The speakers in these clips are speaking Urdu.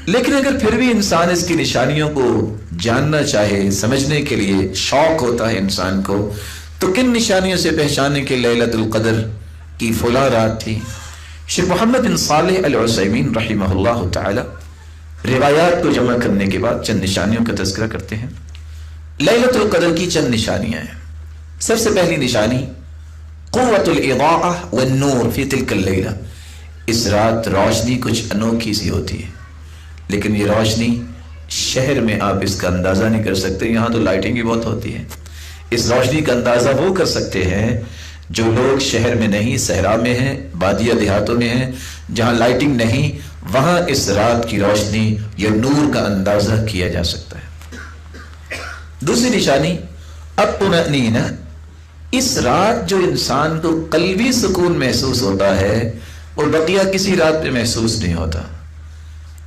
لیکن اگر پھر بھی انسان اس کی نشانیوں کو جاننا چاہے، سمجھنے کے لیے شوق ہوتا ہے انسان کو، تو کن نشانیوں سے پہچانے کہ لیلۃ القدر کی فلاں رات تھی؟ شیخ محمد بن صالح العثیمین رحمہ اللہ تعالی روایات کو جمع کرنے کے بعد چند نشانیوں کا تذکرہ کرتے ہیں۔ لیلۃ القدر کی چند نشانیاں ہیں۔ سب سے پہلی نشانی قوت الاضاءہ والنور فی تلک اللیلہ، اس رات روشنی کچھ انوکھی سی ہوتی ہے، لیکن یہ روشنی شہر میں آپ اس کا اندازہ نہیں کر سکتے، یہاں تو لائٹنگ ہی بہت ہوتی ہے۔ اس روشنی کا اندازہ وہ کر سکتے ہیں جو لوگ شہر میں نہیں، صحرا میں ہیں، بادیہ دیہاتوں میں ہیں، جہاں لائٹنگ نہیں، وہاں اس رات کی روشنی یا نور کا اندازہ کیا جا سکتا ہے۔ دوسری نشانی الطمأنینہ، اس رات جو انسان کو قلبی سکون محسوس ہوتا ہے وہ بقیہ کسی رات میں محسوس نہیں ہوتا۔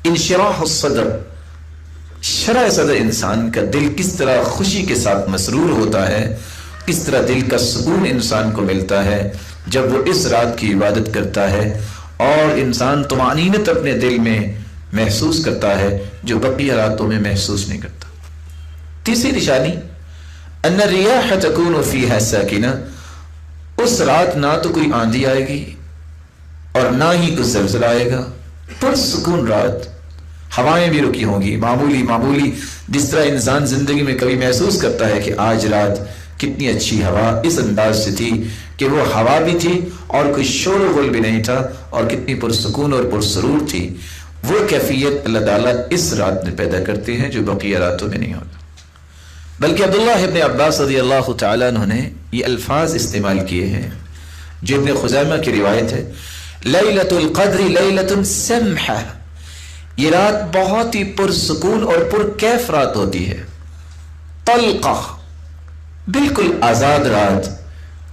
انشراح الصدر، شرح صدر انسان کا دل کس طرح خوشی کے ساتھ مسرور ہوتا ہے، کس طرح دل کا سکون انسان کو ملتا ہے جب وہ اس رات کی عبادت کرتا ہے، اور انسان طمأنینت اپنے دل میں محسوس کرتا ہے جو بقیہ راتوں میں محسوس نہیں کرتا۔ تیسری نشانی ان الریاح تکون فیہا ساکنہ، اس رات نہ تو کوئی آندھی آئے گی اور نہ ہی کوئی زلزلہ آئے گا، پرسکون رات، ہوائیں بھی رکی ہوں گی، معمولی جس طرح انسان زندگی میں کبھی محسوس کرتا ہے کہ آج رات کتنی اچھی ہوا اس انداز سے تھی کہ وہ ہوا بھی تھی اور کوئی شور و غل بھی نہیں تھا، اور کتنی پرسکون اور پرسرور تھی، وہ کیفیت اللہ تعالیٰ اس رات میں پیدا کرتے ہیں جو بقیہ راتوں میں نہیں ہوتا۔ بلکہ عبداللہ ابن عباس رضی اللہ تعالیٰ عنہ نے یہ الفاظ استعمال کیے ہیں جو ابن خزیمہ کی روایت ہے، لیلۃ القدر لیلۃ سمحہ، یہ رات بہت ہی پرسکون اور پرکیف رات ہوتی ہے، طلقہ، بالکل آزاد رات،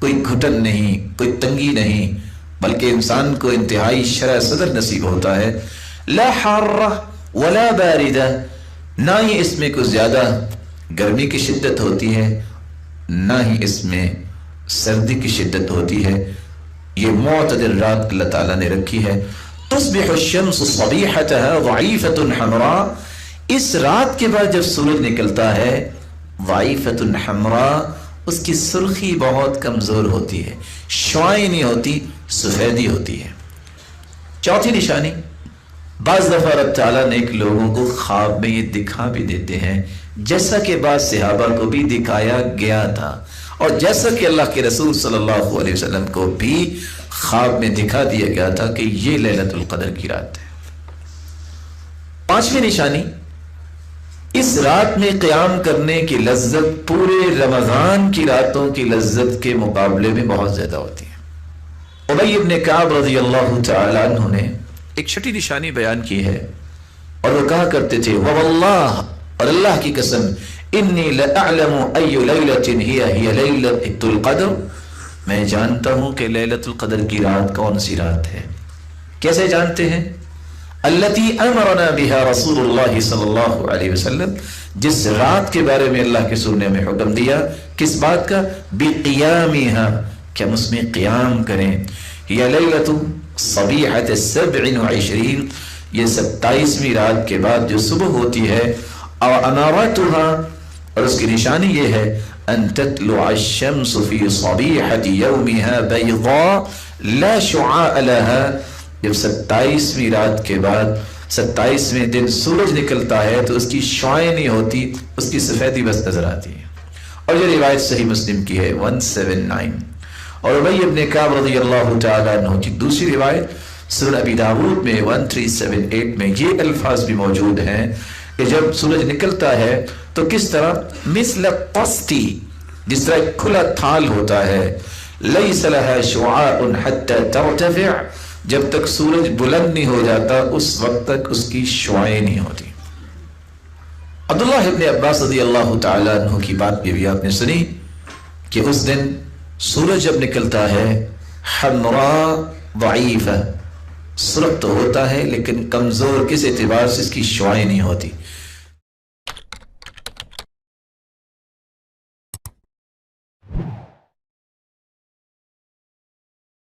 کوئی گھٹن نہیں، کوئی تنگی نہیں، بلکہ انسان کو انتہائی شرح صدر نصیب ہوتا ہے، لا حارہ ولا باردہ، نہ ہی اس میں کوئی زیادہ گرمی کی شدت ہوتی ہے نہ ہی اس میں سردی کی شدت ہوتی ہے، یہ معتدل رات اللہ تعالیٰ نے رکھی ہے۔ تصبح الشمس صبیحتها ضعیفۃ حمراء، اس رات کے بعد جب سورج نکلتا ہے ضعیفۃ حمراء، اس کی سرخی بہت کمزور ہوتی ہے، شعاعیں نہیں ہوتی، سفیدی ہوتی ہے۔ چوتھی نشانی، بعض دفعہ رب تعالیٰ نے ایک لوگوں کو خواب میں یہ دکھا بھی دیتے ہیں، جیسا کہ بعض صحابہ کو بھی دکھایا گیا تھا، اور جیسا کہ اللہ کے رسول صلی اللہ علیہ وسلم کو بھی خواب میں دکھا دیا گیا تھا کہ یہ لیلۃ القدر کی رات ہے۔ پانچویں نشانی، اس رات میں قیام کرنے کی لذت پورے رمضان کی راتوں کی لذت کے مقابلے میں بہت زیادہ ہوتی ہے۔ ابی ابن کعب رضی اللہ تعالی عنہ نے ایک چھٹی نشانی بیان کی ہے، اور وہ کہا کرتے تھے وواللہ، اور اللہ کی قسم، انی لأعلم ای لیلۃ ہی لیلۃ القدر، میں جانتا ہوں کہ لیلۃ القدر کی رات کون سی رات ہے۔ کیسے جانتے ہیں؟ التی امرنا بها رسول اللہ صلی اللہ علیہ وسلم، جس رات کے بارے میں اللہ کے سننے میں حکم دیا، کس بات کا؟ بقیامها، کہ ہم اس میں قیام کریں۔ یہ لیلۃ صبیحۃ 27، یہ 27ویں رات کے بعد جو صبح ہوتی ہے، اور امارتها، اور اس کی نشانی یہ ہے، ان تطلع الشمس فی صبیحۃ یومها بیضاء لا شعاع لها، جب 27ویں رات کے بعد 27ویں دن سورج نکلتا ہے تو اس کی شعاعیں نہیں ہوتی، اس کی سفیدی بس نظر آتی ہے۔ اور یہ روایت صحیح مسلم کی ہے 179۔ اور ابی ابن کعب رضی اللہ تعالیٰ عنہ کی دوسری روایت سنن ابی داود میں 1378 میں یہ الفاظ بھی موجود ہیں کہ جب سورج نکلتا ہے تو کس طرح، مثل قسطی، جس طرح ایک کھلا تھال ہوتا ہے، لیس لها شعاع حتى ترتفع، جب تک سورج بلند نہیں ہو جاتا اس وقت تک اس کی شعاعیں نہیں ہوتی۔ عبداللہ ابن عباس رضی اللہ تعالیٰ عنہ کی بات بھی آپ نے سنی کہ اس دن سورج جب نکلتا ہے حمراء ضعیفہ، سرخ تو ہوتا ہے لیکن کمزور، کس اعتبار سے؟ اس کی شعاعیں نہیں ہوتی۔